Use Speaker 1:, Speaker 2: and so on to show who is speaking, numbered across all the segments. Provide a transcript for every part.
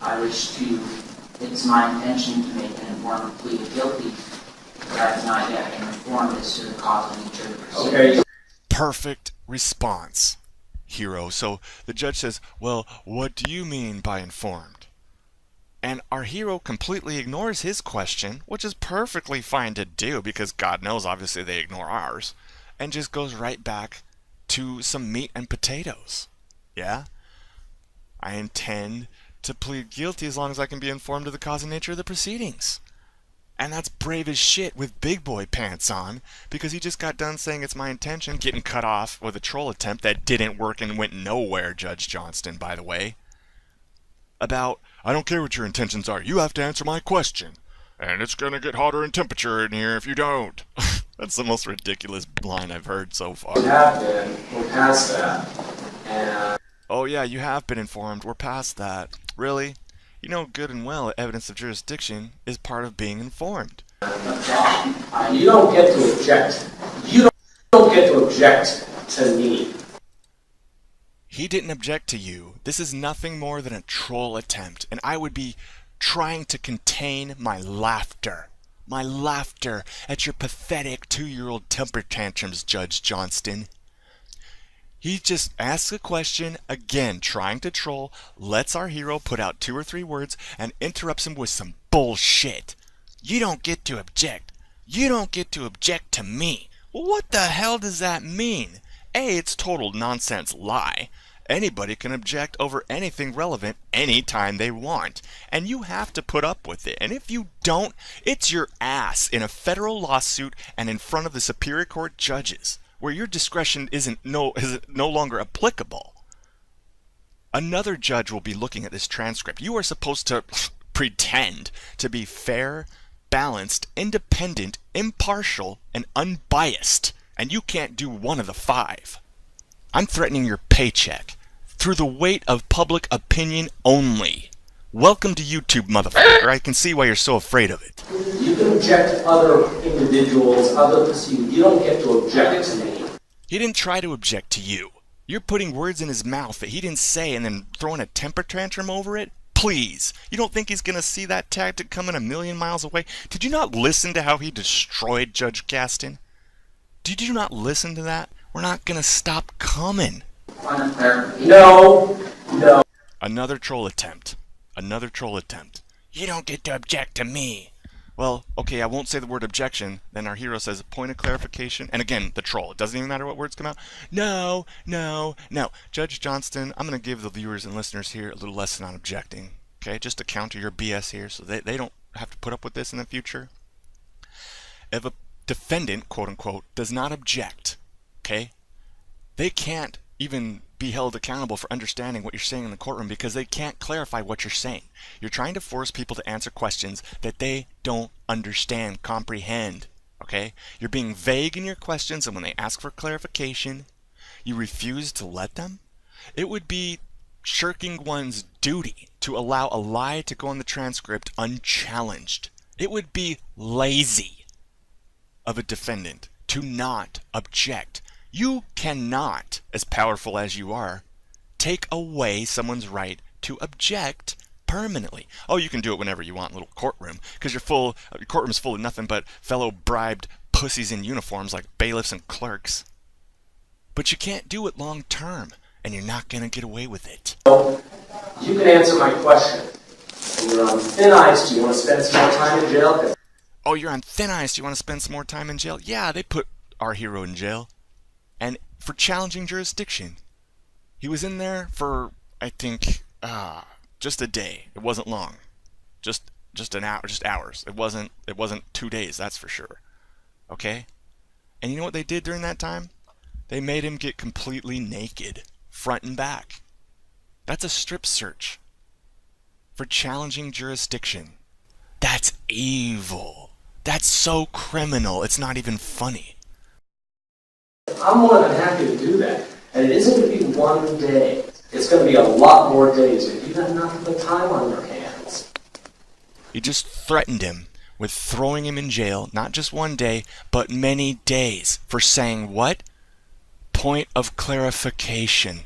Speaker 1: I wish to, it's my intention to make an informed plea of guilty, but I have not yet been informed as to the cause of nature of the proceedings.
Speaker 2: Okay.
Speaker 3: Perfect response, hero. So the judge says, well, what do you mean by informed? And our hero completely ignores his question, which is perfectly fine to do because God knows obviously they ignore ours, and just goes right back to some meat and potatoes. Yeah? I intend to plead guilty as long as I can be informed of the cause and nature of the proceedings. And that's brave as shit with big boy pants on, because he just got done saying it's my intention, getting cut off with a troll attempt that didn't work and went nowhere, Judge Johnston, by the way. About, I don't care what your intentions are, you have to answer my question. And it's gonna get hotter in temperature in here if you don't. That's the most ridiculous line I've heard so far.
Speaker 2: We have been. We're past that. And
Speaker 3: Oh yeah, you have been informed. We're past that. Really? You know good and well that evidence of jurisdiction is part of being informed.
Speaker 2: you don't get to object. You don't get to object to me.
Speaker 3: He didn't object to you. This is nothing more than a troll attempt, and I would be trying to contain my laughter. My laughter at your pathetic 2-year-old temper tantrums, Judge Johnston. He just asks a question, again trying to troll, lets our hero put out 2 or 3 words, and interrupts him with some bullshit. You don't get to object. You don't get to object to me. Well, what the hell does that mean? A, it's total nonsense lie. Anybody can object over anything relevant anytime they want, and you have to put up with it. And if you don't, it's your ass in a federal lawsuit and in front of the Superior Court judges, where your discretion is no longer applicable. Another judge will be looking at this transcript. You are supposed to pretend to be fair, balanced, independent, impartial, and unbiased, and you can't do one of the 5. I'm threatening your paycheck through the weight of public opinion only. Welcome to YouTube, motherfucker. I can see why you're so afraid of it.
Speaker 2: You can object to other individuals, other proceedings. You don't get to object to me.
Speaker 3: He didn't try to object to you. You're putting words in his mouth that he didn't say and then throwing a temper tantrum over it? Please. You don't think he's going to see that tactic coming a million miles away? Did you not listen to how he destroyed Judge Gaston? Did you not listen to that? We're not going to stop coming.
Speaker 2: No.
Speaker 3: Another troll attempt. Another troll attempt. You don't get to object to me. Well, okay, I won't say the word objection. Then our hero says, point of clarification. And again, the troll. It doesn't even matter what words come out. No. Judge Johnston, I'm going to give the viewers and listeners here a little lesson on objecting. Okay, just to counter your BS here so they don't have to put up with this in the future. If a defendant, quote unquote, does not object, okay, they can't even be held accountable for understanding what you're saying in the courtroom because they can't clarify what you're saying. You're trying to force people to answer questions that they don't understand, comprehend, okay? You're being vague in your questions, and when they ask for clarification, you refuse to let them. It would be shirking one's duty to allow a lie to go on the transcript unchallenged. It would be lazy of a defendant to not object. You cannot, as powerful as you are, take away someone's right to object permanently. Oh, you can do it whenever you want in a little courtroom, because your courtroom's full of nothing but fellow bribed pussies in uniforms like bailiffs and clerks. But you can't do it long term, and you're not going to get away with it.
Speaker 2: You can answer my question. And you're on thin ice. Do you want to spend some more time in jail?
Speaker 3: Oh, you're on thin ice. Do you want to spend some more time in jail? Yeah, they put our hero in jail. And for challenging jurisdiction. He was in there for, I think, just a day. It wasn't long. Just an hour, just hours. It wasn't 2 days, that's for sure. Okay? And you know what they did during that time? They made him get completely naked, front and back. That's a strip search for challenging jurisdiction. That's evil. That's so criminal, it's not even funny.
Speaker 2: I'm more than happy to do that. And it isn't going to be one day. It's going to be a lot more days if you've got nothing but time on your hands.
Speaker 3: He just threatened him with throwing him in jail, not just one day, but many days, for saying what? Point of clarification.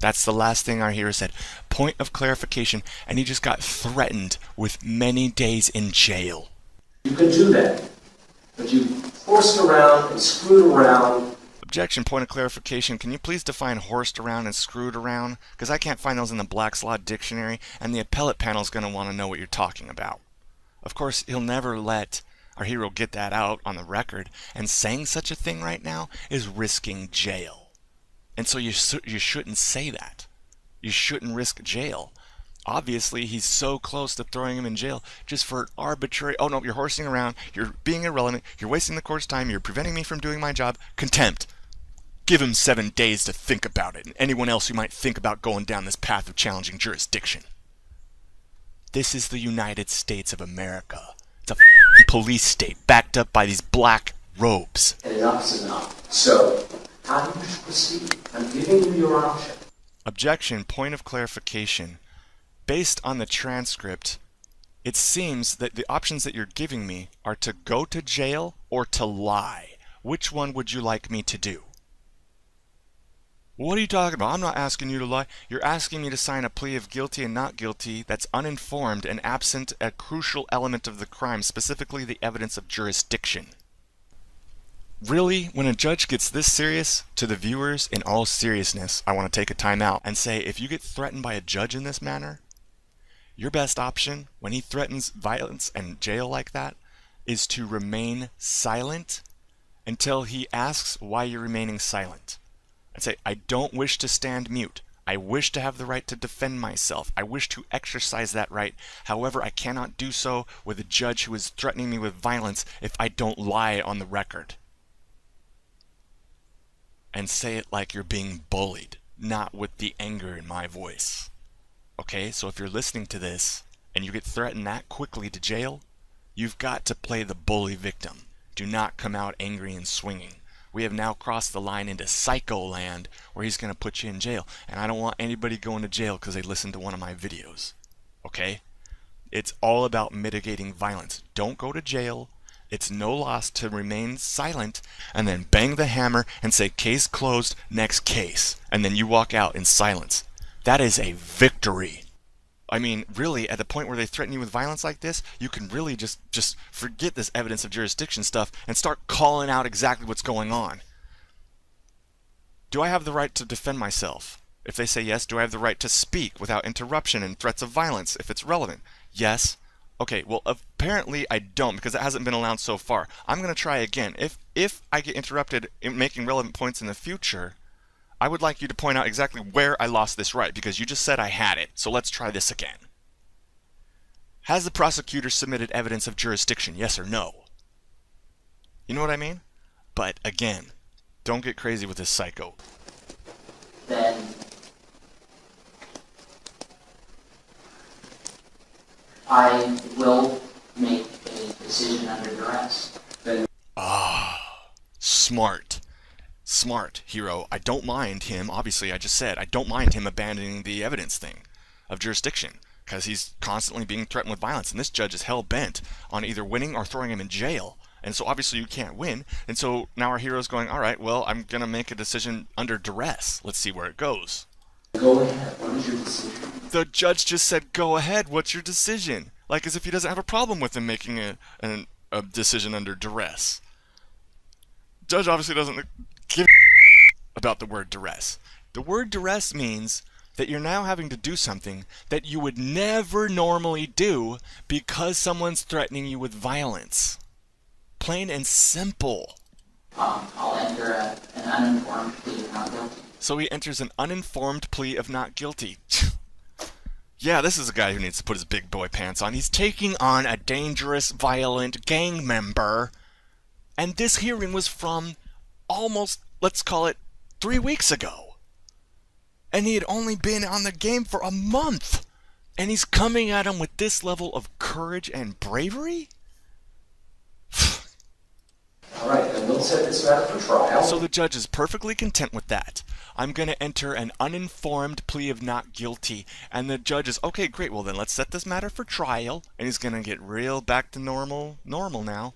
Speaker 3: That's the last thing our hero said. Point of clarification, and he just got threatened with many days in jail.
Speaker 2: You could do that, but you horsed around and screwed around.
Speaker 3: Objection, point of clarification. Can you please define horsed around and screwed around? Because I can't find those in the Black's Law Dictionary, and the appellate panel is going to want to know what you're talking about. Of course, he'll never let our hero get that out on the record, and saying such a thing right now is risking jail. And so you shouldn't say that. You shouldn't risk jail. Obviously, he's so close to throwing him in jail just for an arbitrary, oh no, you're horsing around, you're being irrelevant, you're wasting the court's time, you're preventing me from doing my job, contempt. Give him 7 days to think about it, and anyone else who might think about going down this path of challenging jurisdiction. This is the United States of America. It's a police state backed up by these black robes.
Speaker 2: And enough is enough. So, how do you wish to proceed? I'm giving you your option.
Speaker 3: Objection, point of clarification. Based on the transcript, it seems that the options that you're giving me are to go to jail or to lie. Which one would you like me to do? What are you talking about? I'm not asking you to lie. You're asking me to sign a plea of guilty and not guilty that's uninformed and absent a crucial element of the crime, specifically the evidence of jurisdiction. Really, when a judge gets this serious, to the viewers, in all seriousness, I want to take a time out and say, if you get threatened by a judge in this manner, your best option, when he threatens violence and jail like that, is to remain silent until he asks why you're remaining silent. And say, I don't wish to stand mute. I wish to have the right to defend myself. I wish to exercise that right. However, I cannot do so with a judge who is threatening me with violence if I don't lie on the record. And say it like you're being bullied, not with the anger in my voice. Okay, so if you're listening to this and you get threatened that quickly to jail, you've got to play the bully victim. Do not come out angry and swinging. We have now crossed the line into psycho land where he's going to put you in jail. And I don't want anybody going to jail because they listened to one of my videos. Okay? It's all about mitigating violence. Don't go to jail. It's no loss to remain silent and then bang the hammer and say, case closed, next case. And then you walk out in silence. That is a victory. I mean, really, at the point where they threaten you with violence like this, you can really just forget this evidence of jurisdiction stuff and start calling out exactly what's going on. Do I have the right to defend myself? If they say yes, do I have the right to speak without interruption and threats of violence if it's relevant? Yes. Okay, well, apparently I don't because it hasn't been allowed so far. I'm going to try again. If I get interrupted in making relevant points in the future, I would like you to point out exactly where I lost this right, because you just said I had it. So let's try this again. Has the prosecutor submitted evidence of jurisdiction, yes or no? You know what I mean? But again, don't get crazy with this psycho.
Speaker 1: Then I will make a decision under duress.
Speaker 3: Smart. Smart, hero. I don't mind him, obviously I just said, I don't mind him abandoning the evidence thing of jurisdiction, because he's constantly being threatened with violence, and this judge is hell-bent on either winning or throwing him in jail. And so obviously you can't win, and so now our hero's going, alright, well, I'm going to make a decision under duress. Let's see where it goes.
Speaker 2: Go ahead. What is your decision?
Speaker 3: The judge just said, go ahead, what's your decision? Like as if he doesn't have a problem with him making a decision under duress. Judge obviously doesn't give about the word duress. The word duress means that you're now having to do something that you would never normally do because someone's threatening you with violence. Plain and simple.
Speaker 1: I'll enter an uninformed plea of not guilty.
Speaker 3: So he enters an uninformed plea of not guilty. Yeah, this is a guy who needs to put his big boy pants on. He's taking on a dangerous, violent gang member. And this hearing was from almost, let's call it, 3 weeks ago. And he had only been on the game for a month. And he's coming at him with this level of courage and bravery?
Speaker 2: All right, then we'll set this matter for trial.
Speaker 3: So the judge is perfectly content with that. I'm going to enter an uninformed plea of not guilty. And the judge is, okay, great, well then let's set this matter for trial. And he's going to get real back to normal now.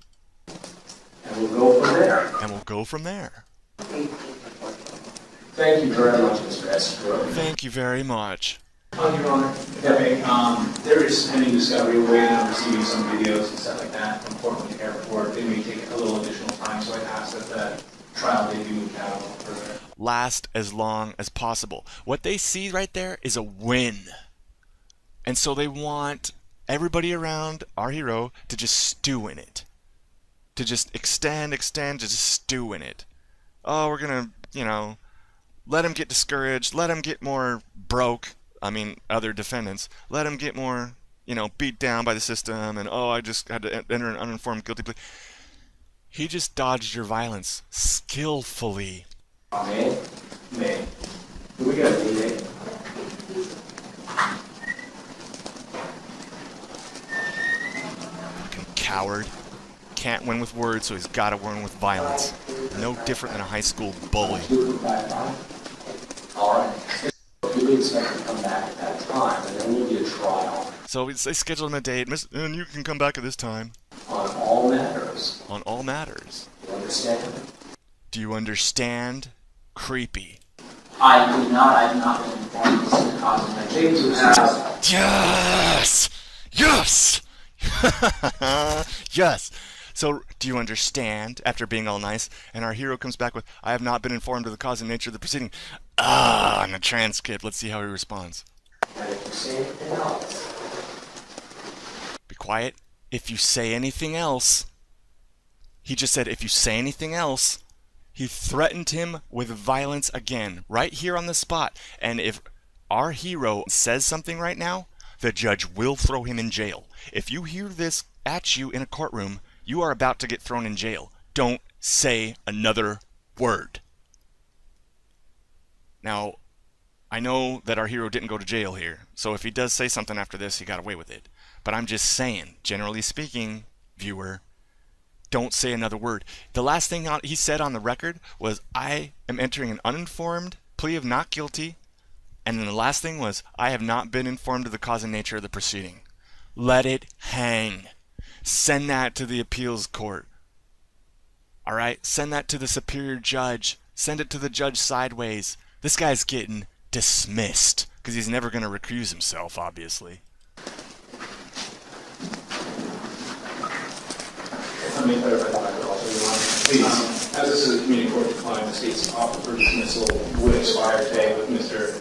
Speaker 2: And we'll go from there.
Speaker 3: And we'll go from there.
Speaker 2: Thank you very much, Mr. Escrow.
Speaker 3: Thank you very much.
Speaker 4: Your Honor, okay, there is pending discovery. We're waiting on receiving some videos and stuff like that from Portland Airport. It may take a little additional time, so I ask that the trial may be moved out a little further.
Speaker 3: Last as long as possible. What they see right there is a win. And so they want everybody around our hero to just stew in it. To just extend, to just stew in it. Oh, we're going to, let him get discouraged, let him get more broke. I mean, other defendants, let him get more, beat down by the system, and I just had to enter an uninformed guilty plea. He just dodged your violence skillfully.
Speaker 2: May. We got a meeting.
Speaker 3: Fucking coward. Can't win with words, so he's got to win with violence. No different than a high school bully.
Speaker 2: All right. We expect to come back at that time, and there will be a trial.
Speaker 3: So they scheduled him a date, and you can come back at this time.
Speaker 2: On all matters.
Speaker 3: On all matters.
Speaker 2: You understand?
Speaker 3: Do you understand? Creepy.
Speaker 1: I do not. I have not been informed as to the cause of my
Speaker 2: James was asked.
Speaker 3: Yes! Yes! Yes! So, do you understand, after being all nice, and our hero comes back with, I have not been informed of the cause and nature of the proceeding. On the transcript, let's see how he responds.
Speaker 2: And if you say anything else.
Speaker 3: Be quiet. If you say anything else. He just said, if you say anything else. He threatened him with violence again, right here on the spot. And if our hero says something right now, the judge will throw him in jail. If you hear this at you in a courtroom, you are about to get thrown in jail. Don't say another word. Now, I know that our hero didn't go to jail here, so if he does say something after this, he got away with it. But I'm just saying, generally speaking, viewer, don't say another word. The last thing he said on the record was, I am entering an uninformed plea of not guilty, and then the last thing was, I have not been informed of the cause and nature of the proceeding. Let it hang. Send that to the appeals court. Alright? Send that to the superior judge. Send it to the judge sideways. This guy's getting dismissed. Because he's never going to recuse himself, obviously.
Speaker 4: Let me clarify that also, Your Honor. Please, as this is a community court decline, the state's offer for dismissal would expire today with Mr.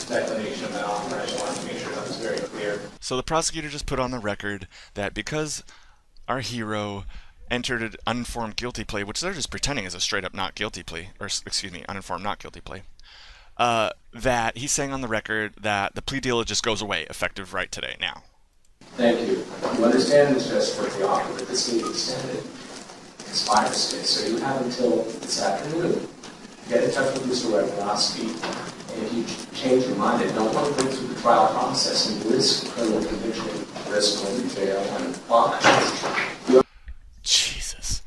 Speaker 4: declination of that offer. I just wanted to make sure that was very clear.
Speaker 3: So the prosecutor just put on the record that because our hero entered an uninformed guilty plea, which they're just pretending is a straight up not guilty plea, or excuse me, uninformed not guilty plea, that he's saying on the record that the plea deal just goes away, effective right today, now.
Speaker 2: Thank you. You understand this just for the offer that the state extended expires today, so you have until this afternoon. Get in touch with Mr. Robbie. And if you change your mind and don't want to go through the trial process and risk criminal conviction, risk going to jail and fines.
Speaker 3: Jesus.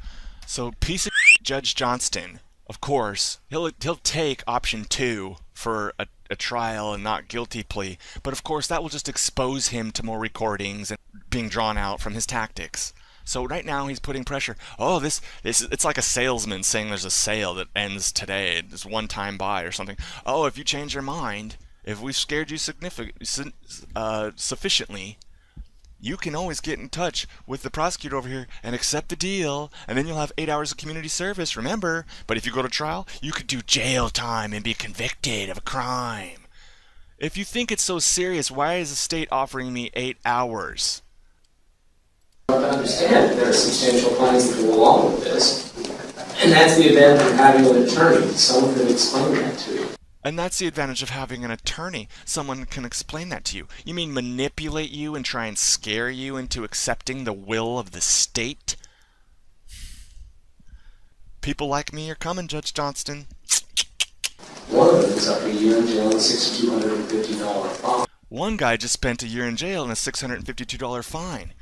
Speaker 3: So piece of Judge Johnston, of course, he'll take option 2 for a trial and not guilty plea, but of course that will just expose him to more recordings and being drawn out from his tactics. So right now he's putting pressure. Oh, this it's like a salesman saying there's a sale that ends today. It's one time buy or something. Oh, if you change your mind, if we've scared you sufficiently, you can always get in touch with the prosecutor over here and accept the deal, and then you'll have 8 hours of community service, remember? But if you go to trial, you could do jail time and be convicted of a crime. If you think it's so serious, why is the state offering me 8 hours?
Speaker 2: I understand that there are substantial fines that go along with this, and that's the advantage of having an attorney. Someone can explain that to you.
Speaker 3: And that's the advantage of having an attorney. Someone can explain that to you. You mean manipulate you and try and scare you into accepting the will of the state? People like me are coming, Judge Johnston.
Speaker 2: One of them is up to a year in jail and a $6,250 fine.
Speaker 3: One guy just spent a year in jail and a $652 fine.